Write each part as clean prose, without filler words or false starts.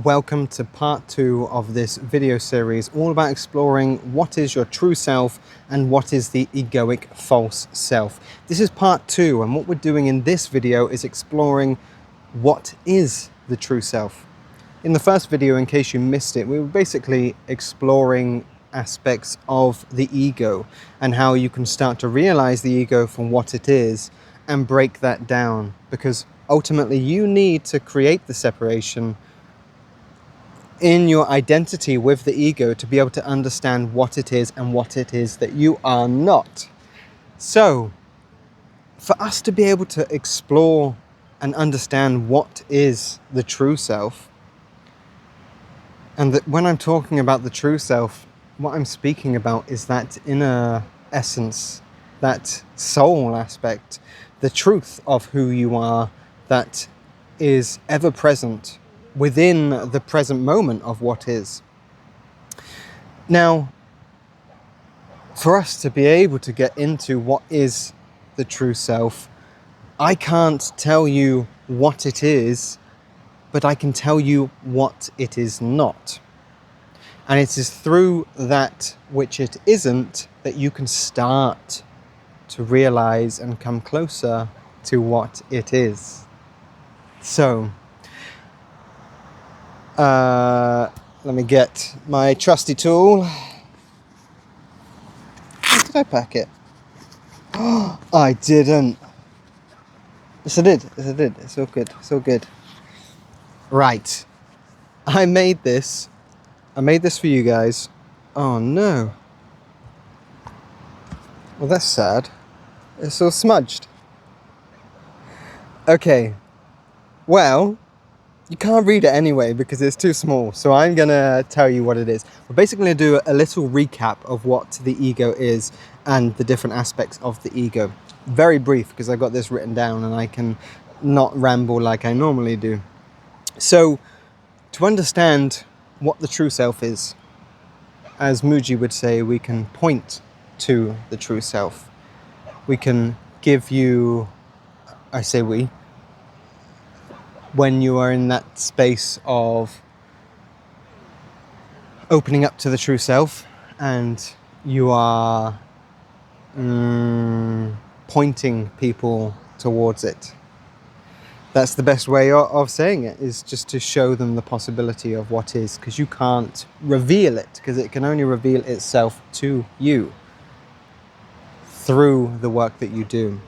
Welcome to part 2 of this video series, all about exploring what is your true self and what is the egoic false self. This is part 2, and what we're doing in this video is exploring what is the true self. In the first video, in case you missed it, we were basically exploring aspects of the ego and how you can start to realize the ego for what it is and break that down, because ultimately you need to create the separation in your identity with the ego to be able to understand what it is and what it is that you are not. So, for us to be able to explore and understand what is the true self, and that when I'm talking about the true self, what I'm speaking about is that inner essence, that soul aspect, the truth of who you are that is ever present within the present moment of what is. Now, for us to be able to get into what is the true self, I can't tell you what it is, but I can tell you what it is not. And it is through that which it isn't that you can start to realize and come closer to what it is. So, let me get my trusty tool. Did I pack it? Oh, I didn't. Yes, I did. Yes, I did. It's all good. It's all good. Right. I made this for you guys. Oh no. Well, that's sad. It's all smudged. Okay. Well, you can't read it anyway because it's too small, so I'm going to tell you what it is. We're basically going to do a little recap of what the ego is and the different aspects of the ego. Very brief, because I've got this written down and I can not ramble like I normally do. So, to understand what the true self is, as Muji would say, we can point to the true self. We can give you, I say we, when you are in that space of opening up to the true self and you are pointing people towards it. That's the best way of saying it, is just to show them the possibility of what is, because you can't reveal it, because it can only reveal itself to you through the work that you do.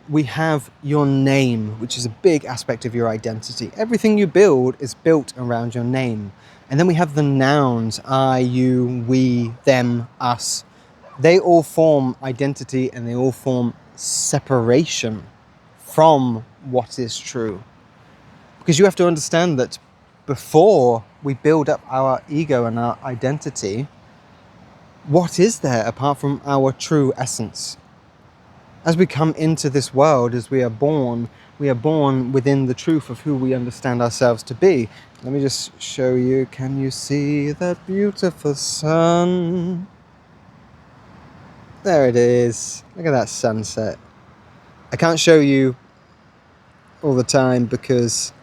We have your name, which is a big aspect of your identity. Everything you build is built around your name. And then we have the nouns, I, you, we, them, us. They all form identity and they all form separation from what is true. Because you have to understand that before we build up our ego and our identity, what is there apart from our true essence? As we come into this world, as we are born within the truth of who we understand ourselves to be. Let me just show you. Can you see that beautiful sun? There it is. Look at that sunset. I can't show you all the time because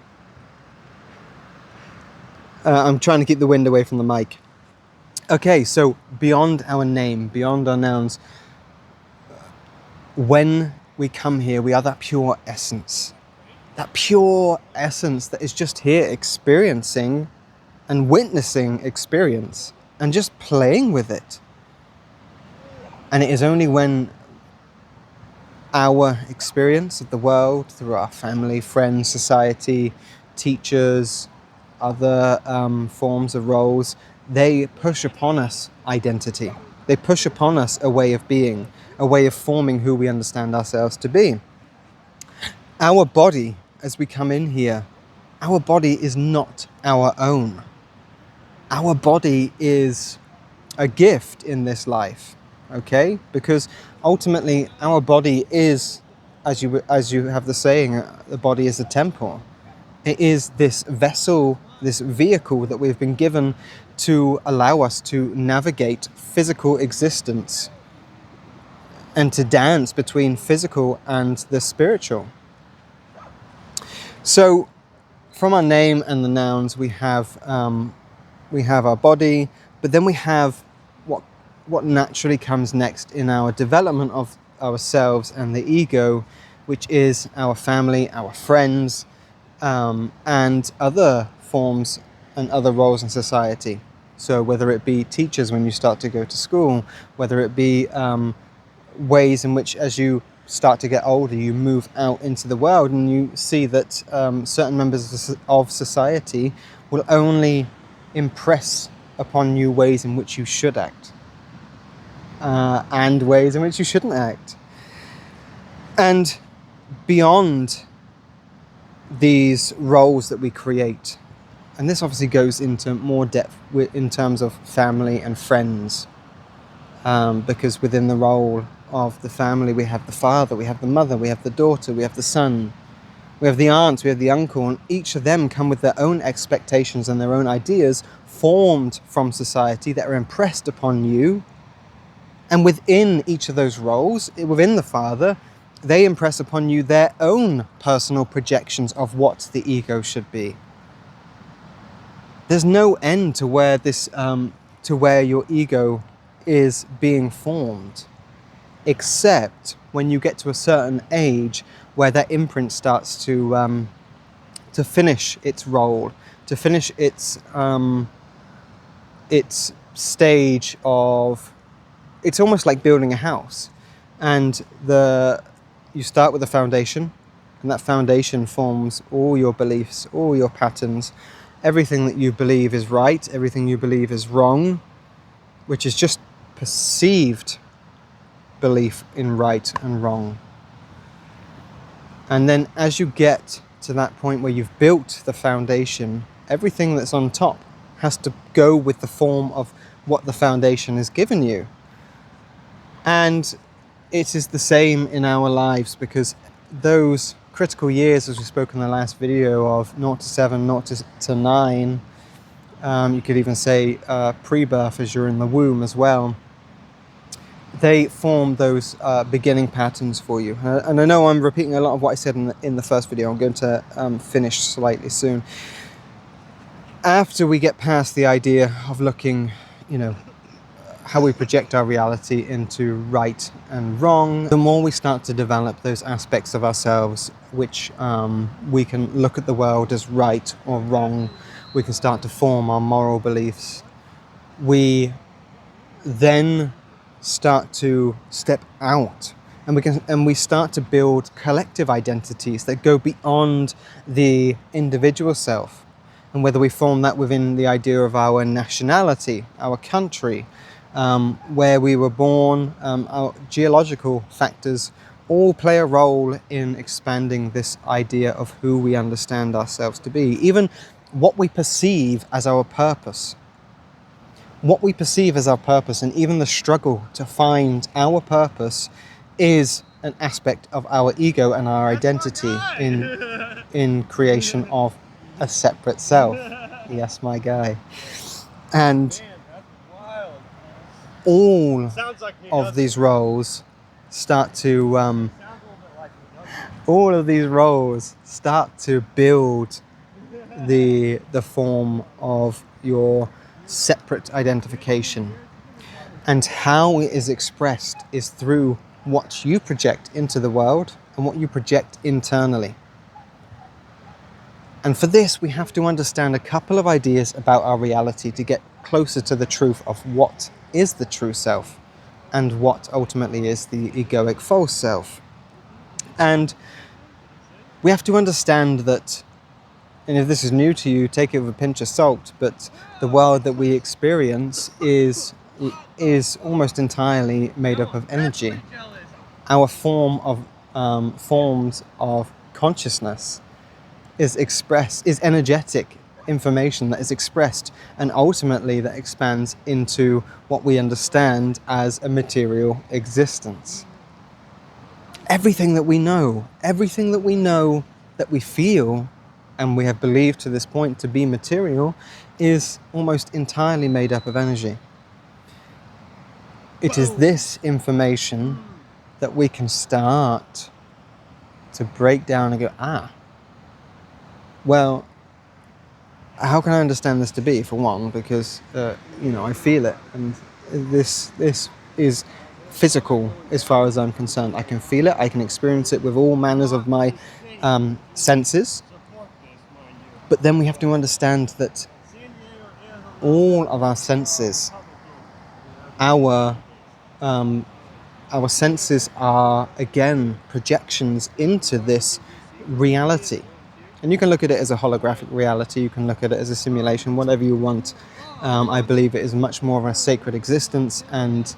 I'm trying to keep the wind away from the mic. Okay, so beyond our name, beyond our nouns, when we come here, we are that pure essence that is just here experiencing and witnessing experience and just playing with it. And it is only when our experience of the world, through our family, friends, society, teachers, other forms of roles, they push upon us identity. They push upon us a way of being, a way of forming who we understand ourselves to be. Our body, as we come in here, our body is not our own. Our body is a gift in this life, okay? Because ultimately our body is, as you have the saying, the body is a temple. It is this vessel, this vehicle that we've been given to allow us to navigate physical existence and to dance between physical and the spiritual. So from our name and the nouns, we have our body, but then we have what naturally comes next in our development of ourselves and the ego, which is our family, our friends, and other forms and other roles in society. So whether it be teachers when you start to go to school, whether it be ways in which as you start to get older you move out into the world and you see that certain members of society will only impress upon you ways in which you should act and ways in which you shouldn't act. And beyond these roles that we create, and this obviously goes into more depth in terms of family and friends, because within the role of the family we have the father, we have the mother, we have the daughter, we have the son, we have the aunt, we have the uncle, and each of them come with their own expectations and their own ideas formed from society that are impressed upon you. And within each of those roles, within the father, they impress upon you their own personal projections of what the ego should be. There's no end to where where your ego is being formed, except when you get to a certain age where that imprint starts to finish its role, to finish its stage of. It's almost like building a house, and you start with a foundation, and that foundation forms all your beliefs, all your patterns, everything that you believe is right, everything you believe is wrong, which is just perceived belief in right and wrong. And then as you get to that point where you've built the foundation, everything that's on top has to go with the form of what the foundation has given you. And it is the same in our lives, because those critical years, as we spoke in the last video, of 0 to 7, 0 to 9, you could even say pre-birth as you're in the womb as well, they form those beginning patterns for you. And I know I'm repeating a lot of what I said in the first video. I'm going to finish slightly soon. After we get past the idea of looking, how we project our reality into right and wrong, the more we start to develop those aspects of ourselves which we can look at the world as right or wrong. We can start to form our moral beliefs. We then start to step out, and we start to build collective identities that go beyond the individual self. And whether we form that within the idea of our nationality, our country, where we were born, our geological factors all play a role in expanding this idea of who we understand ourselves to be. Even what we perceive as our purpose. What we perceive as our purpose, and even the struggle to find our purpose, is an aspect of our ego and our identity in creation of a separate self. Yes, my guy. And all of these roles start to build the form of your separate identification. And how it is expressed is through what you project into the world and what you project internally. And for this, we have to understand a couple of ideas about our reality to get closer to the truth of what is the true self and what ultimately is the egoic false self. And we have to understand that, and if this is new to you, take it with a pinch of salt, but the world that we experience is almost entirely made up of energy. Our forms of consciousness is energetic information that is expressed, and ultimately that expands into what we understand as a material existence. Everything that we know that we feel and we have believed to this point to be material is almost entirely made up of energy. It is this information that we can start to break down and go, well, how can I understand this to be? For one, because I feel it, and this is physical as far as I'm concerned. I can feel it. I can experience it with all manners of my senses. But then we have to understand that all of our senses, our senses are again projections into this reality. And you can look at it as a holographic reality, you can look at it as a simulation, whatever you want. I believe it is much more of a sacred existence, and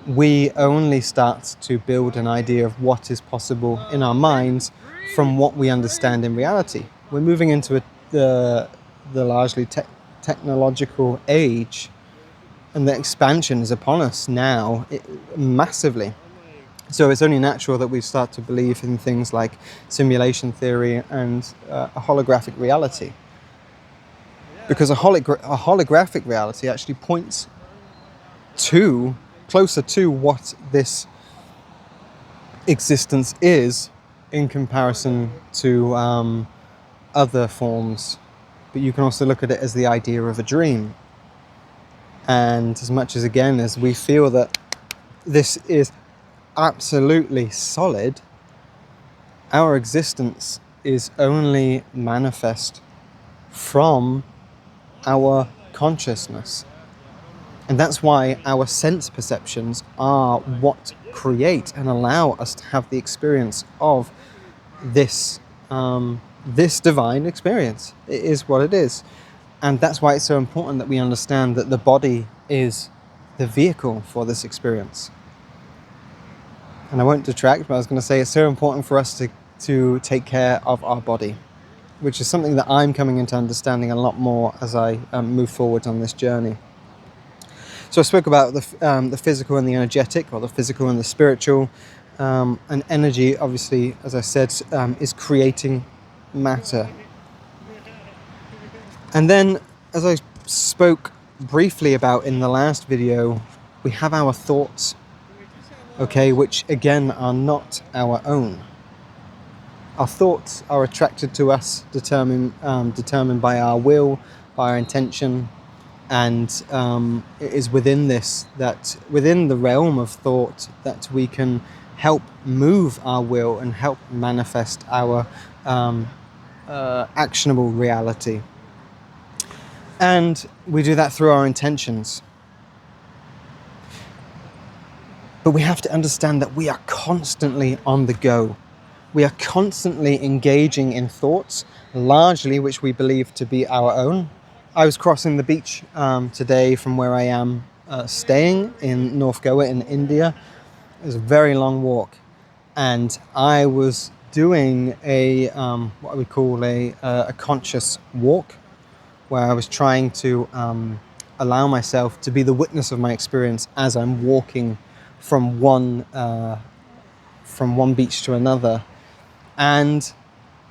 we only start to build an idea of what is possible in our minds from what we understand in reality. We're moving into the largely technological age, and the expansion is upon us now massively. So it's only natural that we start to believe in things like simulation theory and a holographic reality. Because a holographic reality actually points closer to what this existence is in comparison to other forms. But you can also look at it as the idea of a dream. And as much as, again, as we feel that this is absolutely solid, our existence is only manifest from our consciousness. And that's why our sense perceptions are what create and allow us to have the experience of this divine experience. It is what it is. And that's why it's so important that we understand that the body is the vehicle for this experience. And I won't detract, but I was going to say it's so important for us to take care of our body, which is something that I'm coming into understanding a lot more as I move forward on this journey. So I spoke about the physical and the energetic, or the physical and the spiritual. And energy, obviously, as I said, is creating matter. And then, as I spoke briefly about in the last video, we have our thoughts, okay, which again are not our own. Our thoughts are attracted to us, determined by our will, by our intention, and it is within within the realm of thought, that we can help move our will and help manifest our actionable reality. And we do that through our intentions. But we have to understand that we are constantly on the go. We are constantly engaging in thoughts, largely which we believe to be our own. I was crossing the beach today from where I am staying in North Goa in India. It was a very long walk, and I was doing what we call a conscious walk, where I was trying to allow myself to be the witness of my experience as I'm walking from one beach to another. And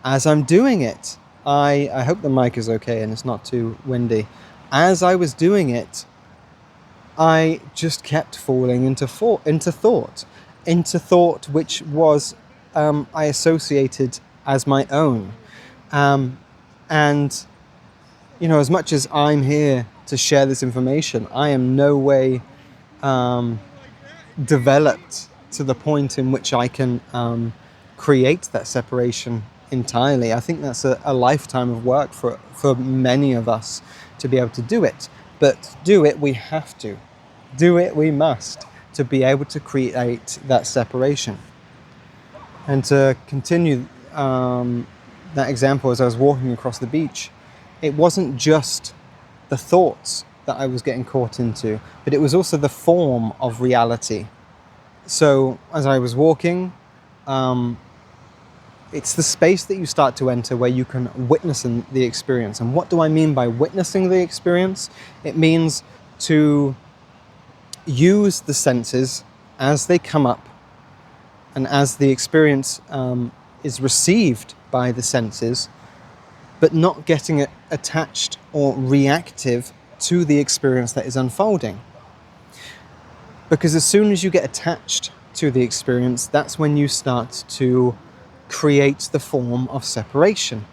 as I'm doing it, I hope the mic is okay and it's not too windy. As I was doing it, I just kept falling into thought, which was I associated as my own. And as much as I'm here to share this information, I am no way developed to the point in which I can create that separation entirely. I think that's a lifetime of work for many of us to be able to do it. But do it, we have to. Do it, we must, to be able to create that separation. And to continue that example, as I was walking across the beach, it wasn't just the thoughts that I was getting caught into, but it was also the form of reality. So as I was walking, it's the space that you start to enter where you can witness the experience. And what do I mean by witnessing the experience? It means to use the senses as they come up, and as the experience is received by the senses, but not getting attached or reactive to the experience that is unfolding. Because as soon as you get attached to the experience, that's when you start to create the form of separation.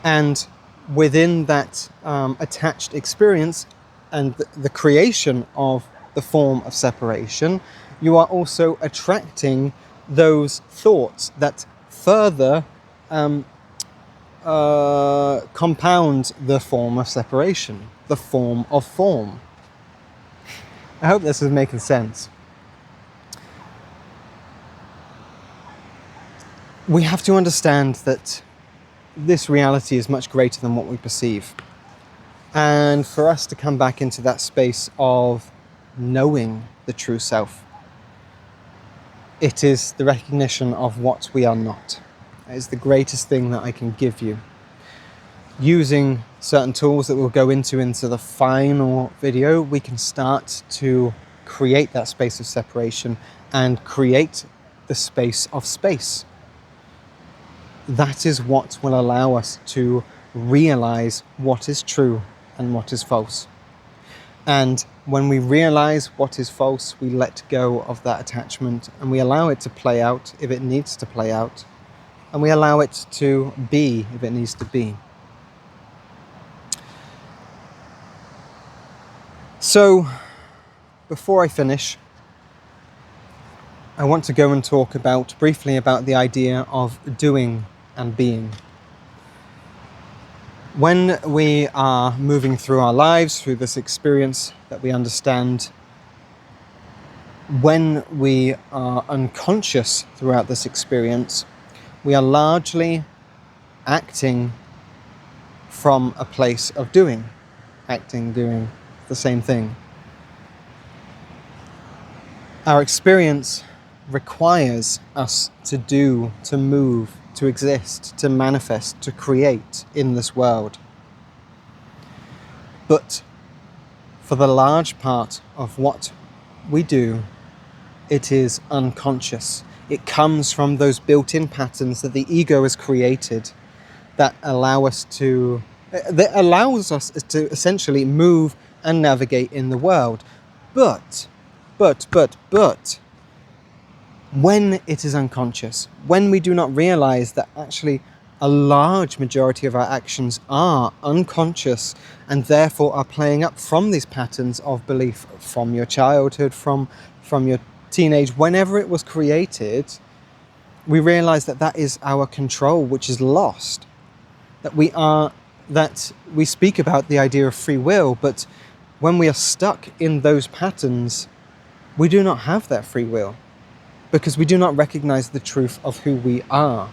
And within that attached experience and the creation of the form of separation, you are also attracting those thoughts that further compound the form of separation, the form of form. I hope this is making sense. We have to understand that this reality is much greater than what we perceive. And for us to come back into that space of knowing the true self, it is the recognition of what we are not. It is the greatest thing that I can give you. Using certain tools that we'll go into the final video, we can start to create that space of separation and create the space of space. That is what will allow us to realize what is true and what is false. And when we realize what is false, we let go of that attachment and we allow it to play out if it needs to play out. And we allow it to be if it needs to be. So, before I finish, I want to go and talk briefly about the idea of doing and being. When we are moving through our lives, through this experience that we understand, when we are unconscious throughout this experience, we are largely acting from a place of doing, doing the same thing. Our experience requires us to do, to move, to exist, to manifest, to create in this world. But for the large part of what we do, it is unconscious. It comes from those built-in patterns that the ego has created that allows us to essentially move and navigate in the world. But when it is unconscious, when we do not realize that actually a large majority of our actions are unconscious and therefore are playing up from these patterns of belief from your childhood, from your teenage, whenever it was created, we realize that is our control, which is lost. That we speak about the idea of free will, but when we are stuck in those patterns, we do not have that free will because we do not recognize the truth of who we are.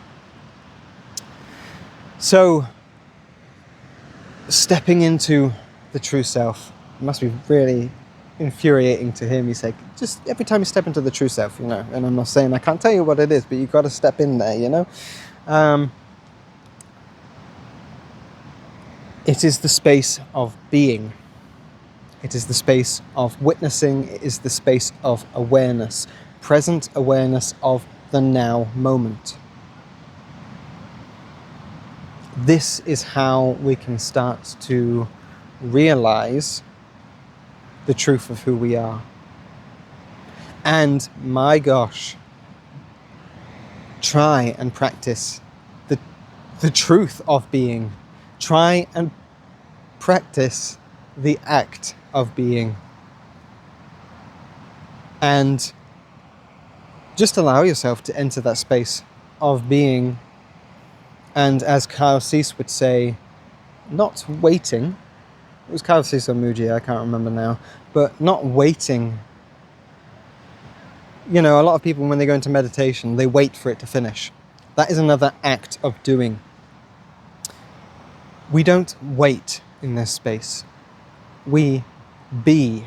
So, stepping into the true self must be really infuriating to hear me say, just every time you step into the true self, and I'm not saying I can't tell you what it is, but you've got to step in there, It is the space of being. It is the space of witnessing. It is the space of awareness, present awareness of the now moment. This is how we can start to realize the truth of who we are. And my gosh, try and practice the truth of being. Try and practice the act of being. And just allow yourself to enter that space of being. And as Kyle Cease would say, not waiting. It was Kyle Cease or Muji, I can't remember now. But not waiting. A lot of people, when they go into meditation, they wait for it to finish. That is another act of doing. We don't wait in this space. We be.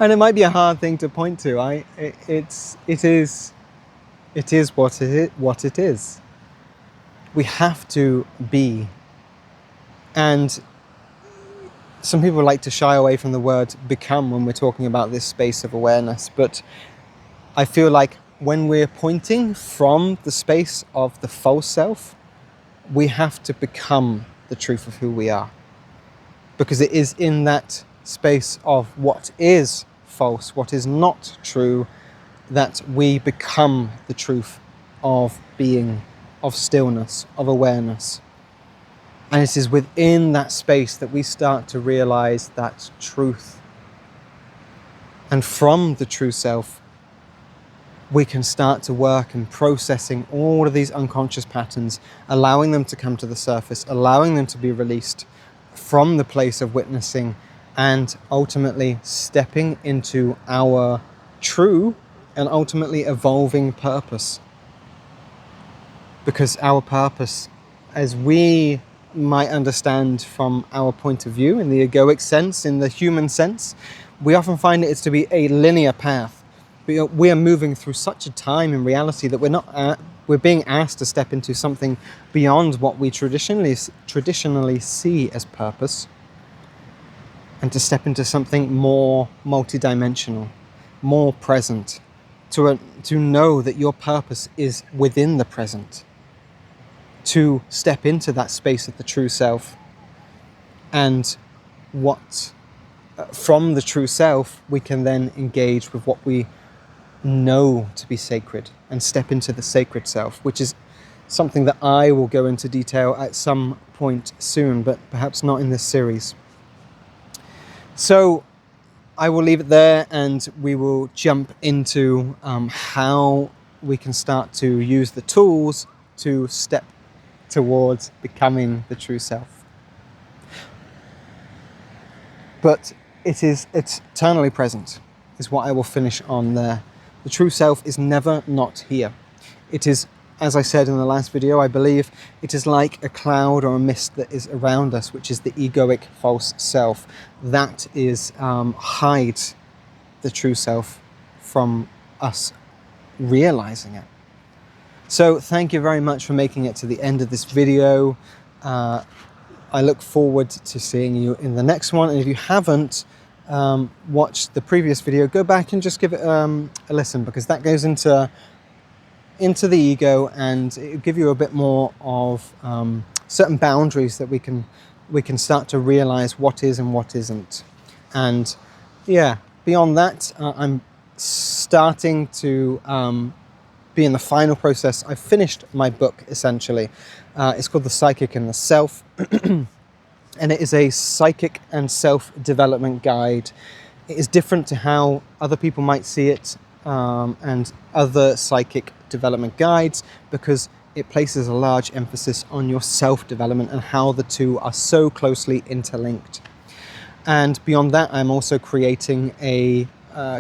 And it might be a hard thing to point to. It is what it is. We have to be. And some people like to shy away from the word become when we're talking about this space of awareness. But I feel like when we're pointing from the space of the false self, we have to become the truth of who we are. Because it is in that space of what is false, what is not true, that we become the truth of being, of stillness, of awareness. And it is within that space that we start to realize that truth. And from the true self, we can start to work in processing all of these unconscious patterns, allowing them to come to the surface, allowing them to be released from the place of witnessing, and ultimately stepping into our true and ultimately evolving purpose. Because our purpose, as we might understand from our point of view, in the egoic sense, in the human sense, we often find it to be a linear path. We are moving through such a time in reality that we're being asked to step into something beyond what we traditionally see as purpose, and to step into something more multidimensional, more present, to know that your purpose is within the present, to step into that space of the true self, and from the true self we can then engage with what we know to be sacred and step into the sacred self, which is something that I will go into detail at some point soon, but perhaps not in this series. So I will leave it there, and we will jump into how we can start to use the tools to step towards becoming the true self. But it is eternally present, is what I will finish on there. The true self is never not here. It is, as I said in the last video, I believe it is like a cloud or a mist that is around us, which is the egoic false self. That is hides the true self from us realizing it. So thank you very much for making it to the end of this video. I look forward to seeing you in the next one. And if you haven't watched the previous video, go back and just give it a listen, because that goes into the ego, and it'll give you a bit more of certain boundaries that we can start to realize what is and what isn't. And yeah, beyond that, I'm starting to be in the final process. I've finished my book, essentially. It's called The Psychic and the Self. And it is a psychic and self-development guide. It is different to how other people might see it and other psychic development guides, because it places a large emphasis on your self-development and how the two are so closely interlinked. And beyond that, I'm also creating a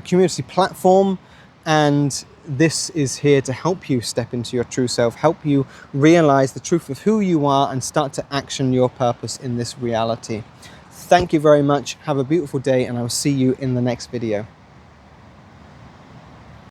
community platform, and this is here to help you step into your true self, help you realize the truth of who you are, and start to action your purpose in this reality. Thank you very much. Have a beautiful day, and I will see you in the next video.